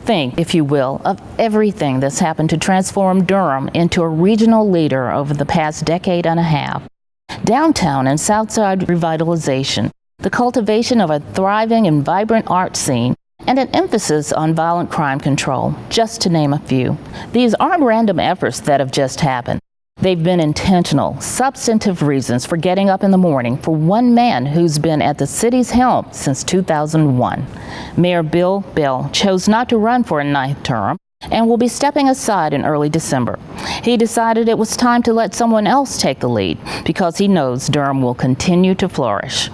Think, if you will, of everything that's happened to transform Durham into a regional leader over the past decade and a half. Downtown and Southside revitalization, the cultivation of a thriving and vibrant art scene, and an emphasis on violent crime control, just to name a few. These aren't random efforts that have just happened. They've been intentional, substantive reasons for getting up in the morning for one man who's been at the city's helm since 2001. Mayor Bill Bell chose not to run for a ninth term and will be stepping aside in early December. He decided it was time to let someone else take the lead because he knows Durham will continue to flourish.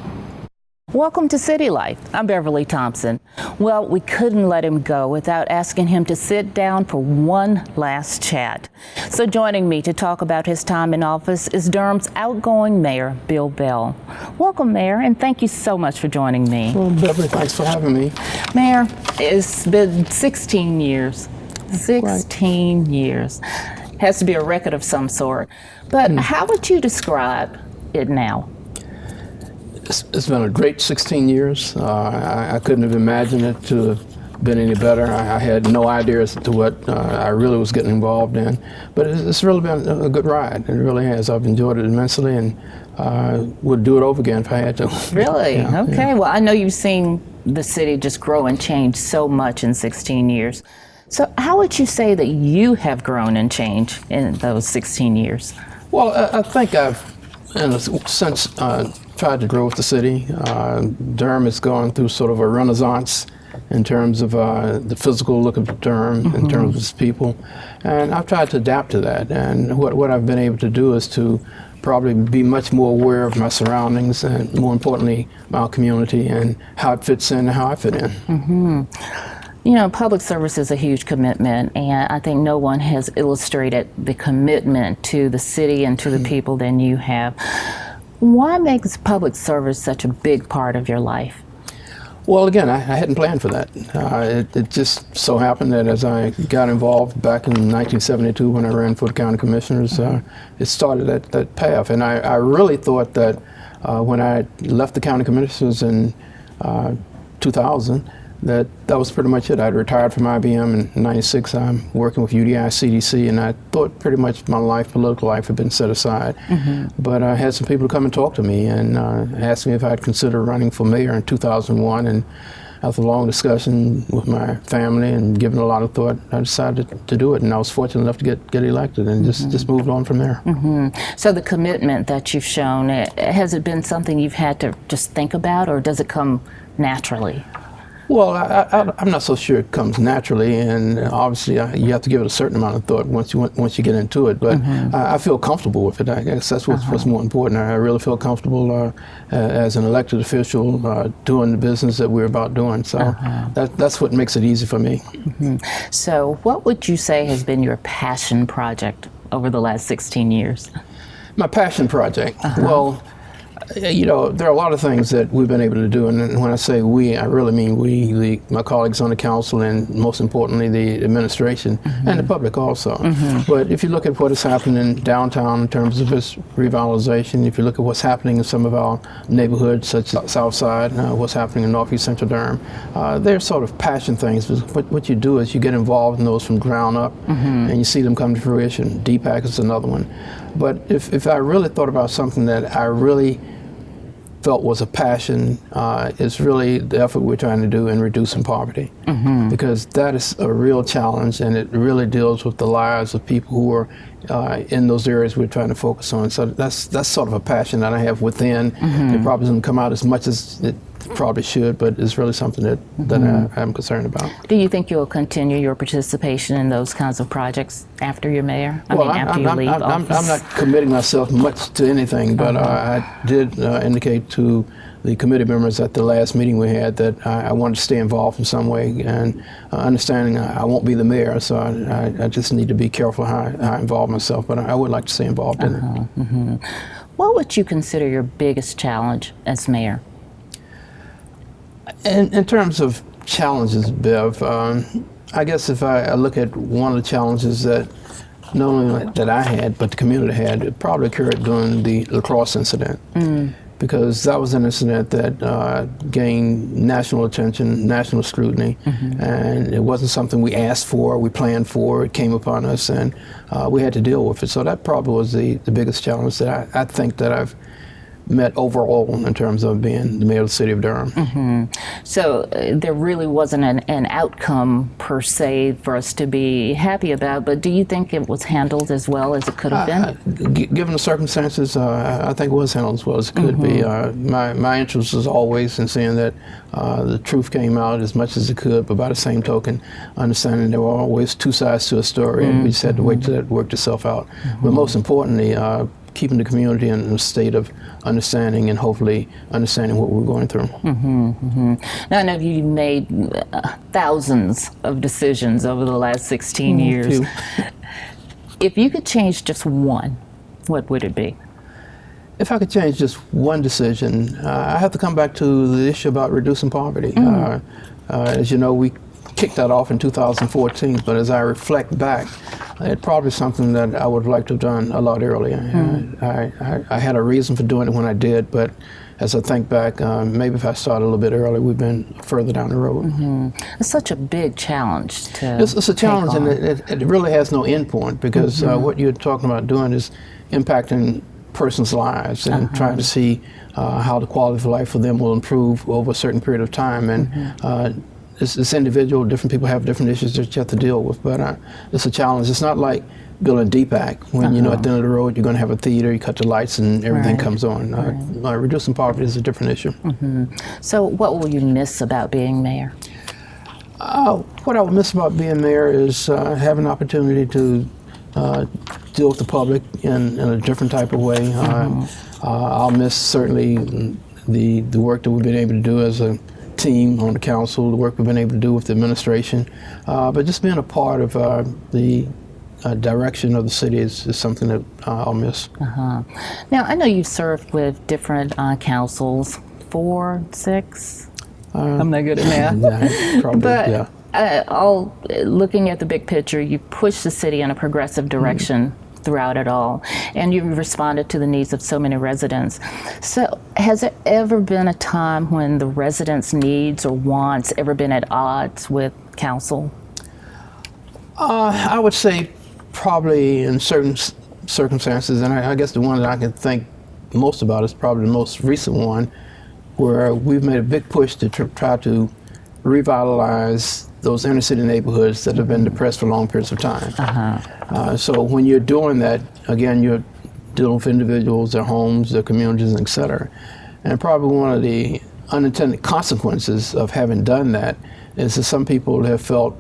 Welcome to City Life. I'm Beverly Thompson. Well, we couldn't let him go without asking him to sit down for one last chat. So joining me to talk about his time in office is Durham's outgoing mayor, Bill Bell. Welcome, Mayor, and thank you so much for joining me. Well, Beverly, thanks for having me. Mayor, it's been 16 years. 16 years. Has to be a record of some sort. But how would you describe it now? It's been a great 16 years. I couldn't have imagined it to have been any better. I had no idea as to what I really was getting involved in. But it's really been a good ride. It really has. I've enjoyed it immensely and would do it over again if I had to. Really? Yeah, okay. Yeah. Well, I know you've seen the city just grow and change so much in 16 years. So how would you say that you have grown and changed in those 16 years? Well, I think I've, in a sense, tried to grow with the city. Durham has gone through sort of a renaissance in terms of the physical look of Durham, in terms of its people. And I've tried to adapt to that. And what I've been able to do is to probably be much more aware of my surroundings and, more importantly, my community and how it fits in and how I fit in. You know, public service is a huge commitment, and I think no one has illustrated the commitment to the city and to the people than you have. Why makes public service such a big part of your life? Well, again, I hadn't planned for that. It just so happened that as I got involved back in 1972 when I ran for the county commissioners, it started that path. And I really thought that when I left the county commissioners in 2000, that was pretty much it. I'd retired from IBM in '96. I'm working with UDI CDC, and I thought pretty much my life, political life, had been set aside. But I had some people come and talk to me and asked me if I'd consider running for mayor in 2001. And after a long discussion with my family and given a lot of thought, I decided to do it. And I was fortunate enough to get elected and just moved on from there. So the commitment that you've shown, has it been something you've had to just think about, or does it come naturally? Well, I'm not so sure it comes naturally, and obviously you have to give it a certain amount of thought once you get into it. But I feel comfortable with it. I guess that's what's more important. I really feel comfortable as an elected official doing the business that we're about doing. So that's what makes it easy for me. So what would you say has been your passion project over the last 16 years? My passion project? Well, you know, there are a lot of things that we've been able to do, and when I say we, I really mean we, my colleagues on the council, and most importantly the administration and the public also. But if you look at what is happening in downtown in terms of its revitalization, if you look at what's happening in some of our neighborhoods, such as Southside, what's happening in Northeast Central Durham, they're sort of passion things. What you do is you get involved in those from ground up, and you see them come to fruition. DPAC is another one. But if I really thought about something that I really felt was a passion, is really the effort we're trying to do in reducing poverty. Because that is a real challenge, and it really deals with the lives of people who are in those areas we're trying to focus on. So that's sort of a passion that I have within. It probably doesn't come out as much as it probably should, but it's really something that I'm concerned about. Do you think you'll continue your participation in those kinds of projects after you're mayor? After you leave office? I'm not committing myself much to anything, but I did indicate to the committee members at the last meeting we had that I wanted to stay involved in some way, and understanding I won't be the mayor, so I just need to be careful how I involve myself, but I would like to stay involved in it. What would you consider your biggest challenge as mayor? In terms of challenges, Bev, I guess if I look at one of the challenges that not only that I had, but the community had, it probably occurred during the lacrosse incident. because that was an incident that gained national attention, national scrutiny, and it wasn't something we asked for, we planned for. It came upon us, and we had to deal with it. So that probably was the biggest challenge that I think that I've met overall in terms of being the mayor of the city of Durham. So there really wasn't an outcome per se for us to be happy about, but do you think it was handled as well as it could have been? Given the circumstances, I think it was handled as well as it could be. My interest was always in seeing that the truth came out as much as it could, but by the same token, understanding there were always two sides to a story, and we just had to wait till that worked itself out. But most importantly, keeping the community in a state of understanding and hopefully understanding what we're going through. Now I know you made thousands of decisions over the last 16 years. If you could change just one, what would it be? If I could change just one decision, I have to come back to the issue about reducing poverty. As you know, we kicked that off in 2014, but as I reflect back, it's probably something that I would like to have done a lot earlier. I had a reason for doing it when I did, but as I think back, maybe if I started a little bit earlier, we've been further down the road. It's such a big challenge to It's a challenge, and it really has no end point, because what you're talking about doing is impacting persons' lives and trying to see how the quality of life for them will improve over a certain period of time. And it's individual. Different people have different issues that you have to deal with, but it's a challenge. It's not like building DPAC when you know at the end of the road you're going to have a theater, you cut the lights and everything comes on. Reducing poverty is a different issue. So what will you miss about being mayor? What I would miss about being mayor is having an opportunity to deal with the public in a different type of way. I'll miss certainly the work that we've been able to do as a team on the council, the work we've been able to do with the administration, but just being a part of the direction of the city is something that I'll miss. Now, I know you've served with different councils, 4, 6? I'm not good at math. Yeah, probably, but looking at the big picture, you push the city in a progressive direction throughout it all, and you responded to the needs of so many residents. So has there ever been a time when the residents' needs or wants ever been at odds with council? I would say probably in certain circumstances, and I guess the one that I can think most about is probably the most recent one, where we've made a big push to try to revitalize those inner city neighborhoods that have been depressed for long periods of time. So when you're doing that, again, you're dealing with individuals, their homes, their communities, et cetera. And probably one of the unintended consequences of having done that is that some people have felt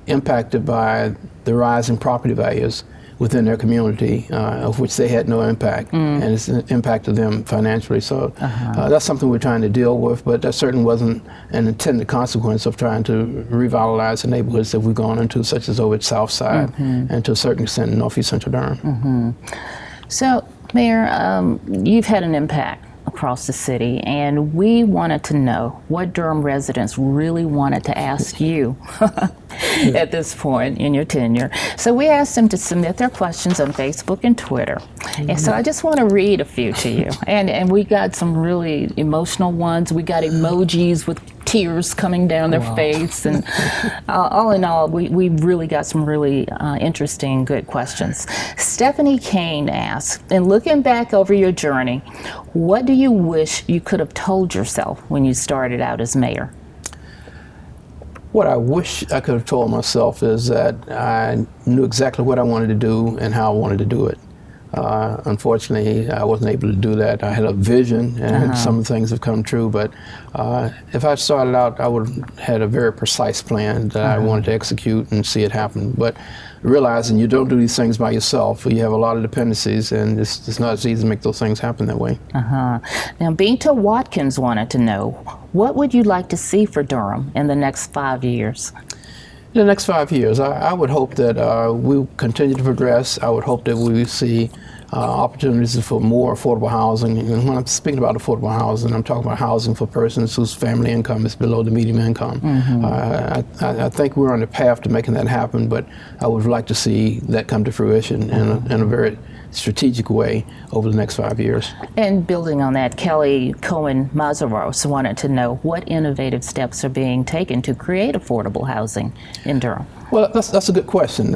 impacted by the rise in property values within their community, of which they had no impact, and it's impacted them financially. So that's something we're trying to deal with, but that certainly wasn't an intended consequence of trying to revitalize the neighborhoods that we've gone into, such as over at South Side, and to a certain extent in Northeast Central Durham. So, Mayor, you've had an impact across the city, and we wanted to know what Durham residents really wanted to ask you at this point in your tenure. So we asked them to submit their questions on Facebook and Twitter. And so I just want to read a few to you. And we got some really emotional ones. We got emojis with tears coming down their face. And all in all, we really got some really interesting, good questions. Stephanie Kane asked, in looking back over your journey, what do you wish you could have told yourself when you started out as mayor? What I wish I could have told myself is that I knew exactly what I wanted to do and how I wanted to do it. Unfortunately, I wasn't able to do that. I had a vision, and some things have come true, but if I started out, I would have had a very precise plan that I wanted to execute and see it happen. But realizing you don't do these things by yourself, you have a lot of dependencies, and it's not as easy to make those things happen that way. Now, Binta Watkins wanted to know, what would you like to see for Durham in the next 5 years? In the next 5 years, I would hope that we continue to progress. I would hope that we see opportunities for more affordable housing. And when I'm speaking about affordable housing, I'm talking about housing for persons whose family income is below the median income. I think we're on the path to making that happen, but I would like to see that come to fruition in a very strategic way over the next 5 years. And building on that, Kelly Cohen-Mazaros wanted to know what innovative steps are being taken to create affordable housing in Durham. Well, that's a good question.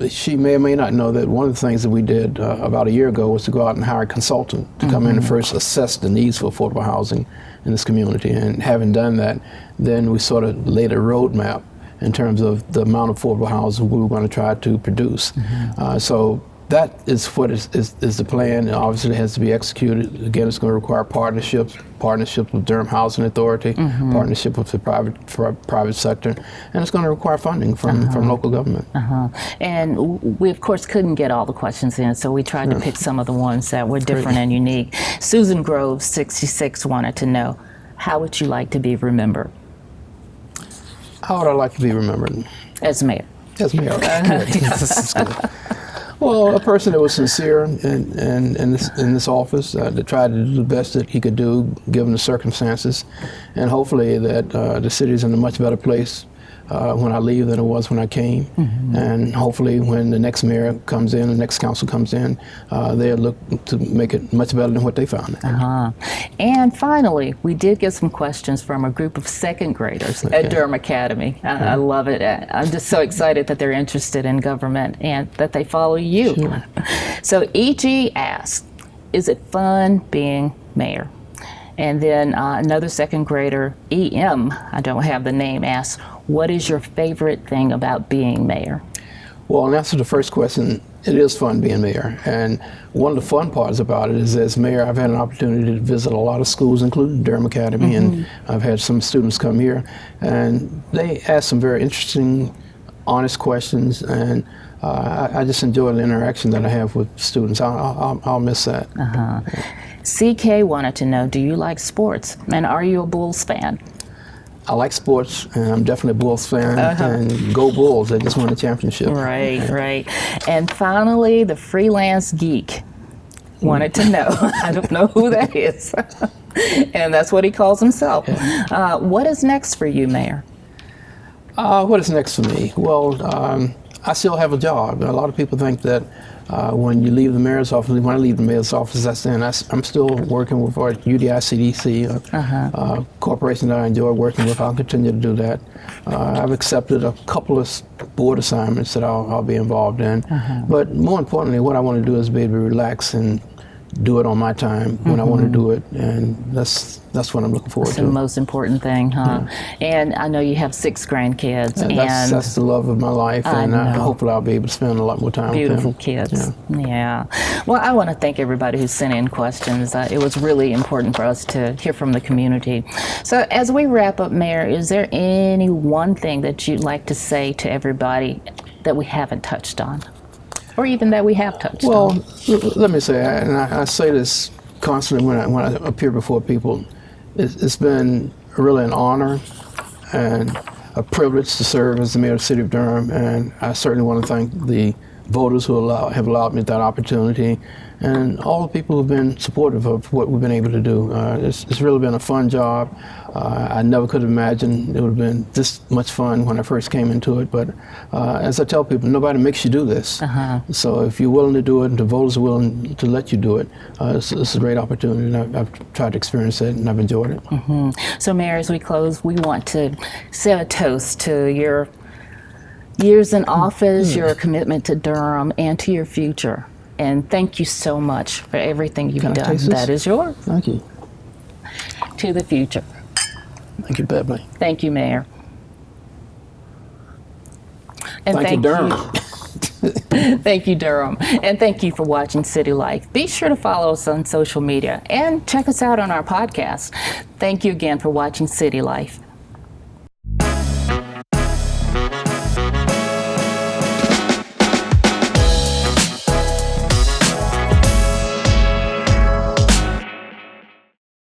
She may or may not know that one of the things that we did about a year ago was to go out and hire a consultant to come in and first assess the needs for affordable housing in this community. And having done that, then we sort of laid a roadmap in terms of the amount of affordable housing we were going to try to produce. So that is what is the plan. Obviously, it has to be executed. Again, it's going to require partnerships with Durham Housing Authority, partnership with the private sector, and it's going to require funding from local government. And we, of course, couldn't get all the questions in, so we tried to pick some of the ones that were different and unique. Susan Groves, 66, wanted to know, how would you like to be remembered? How would I like to be remembered? As mayor. As mayor. That's good. Well, a person that was sincere in this office, that tried to do the best that he could do given the circumstances, and hopefully that the city is in a much better place when I leave than it was when I came. And hopefully when the next mayor comes in, the next council comes in, they'll look to make it much better than what they found. And finally, we did get some questions from a group of second graders at Durham Academy. I love it. I'm just so excited that they're interested in government and that they follow you. So E.G. asked, is it fun being mayor? And then another second grader, E.M., I don't have the name, asked, what is your favorite thing about being mayor? Well, in answer to the first question, it is fun being mayor. And one of the fun parts about it is, as mayor, I've had an opportunity to visit a lot of schools, including Durham Academy, and I've had some students come here, and they ask some very interesting, honest questions, and I just enjoy the interaction that I have with students. I'll miss that. CK wanted to know, do you like sports, and are you a Bulls fan? I like sports, and I'm definitely a Bulls fan, and go Bulls. They just won the championship. Right. And finally, the freelance geek wanted to know, I don't know who that is, and that's what he calls himself. What is next for you, Mayor? What is next for me? Well, I still have a job. A lot of people think that when you leave the mayor's office, when I leave the mayor's office, I'm still working with our UDI CDC, corporation that I enjoy working with. I'll continue to do that. I've accepted a couple of board assignments that I'll be involved in. But more importantly, what I want to do is be able to relax and do it on my time when I want to do it, and that's what I'm looking forward to. That's the most important thing, huh? And I know you have 6 grandkids. And that's the love of my life, and hopefully I'll be able to spend a lot more time with them. Beautiful kids. Yeah. Well, I want to thank everybody who sent in questions. It was really important for us to hear from the community. So as we wrap up, Mayor, is there any one thing that you'd like to say to everybody that we haven't touched on? Or even that we have touched on? Well, let me say, and I say this constantly when I appear before people, it's been really an honor and a privilege to serve as the mayor of the city of Durham, and I certainly want to thank the voters who have allowed me that opportunity, and all the people who've been supportive of what we've been able to do. It's really been a fun job. I never could have imagined it would have been this much fun when I first came into it, but as I tell people, nobody makes you do this. So if you're willing to do it and the voters are willing to let you do it, it's a great opportunity, and I've tried to experience it, and I've enjoyed it. So Mayor, as we close, we want to say a toast to your years in office, your commitment to Durham, and to your future. And thank you so much for everything you've done. That is yours. Thank you. To the future. Thank you, Beverly. Thank you, Mayor. And thank you, Durham. Thank you, Durham. And thank you for watching City Life. Be sure to follow us on social media and check us out on our podcast. Thank you again for watching City Life.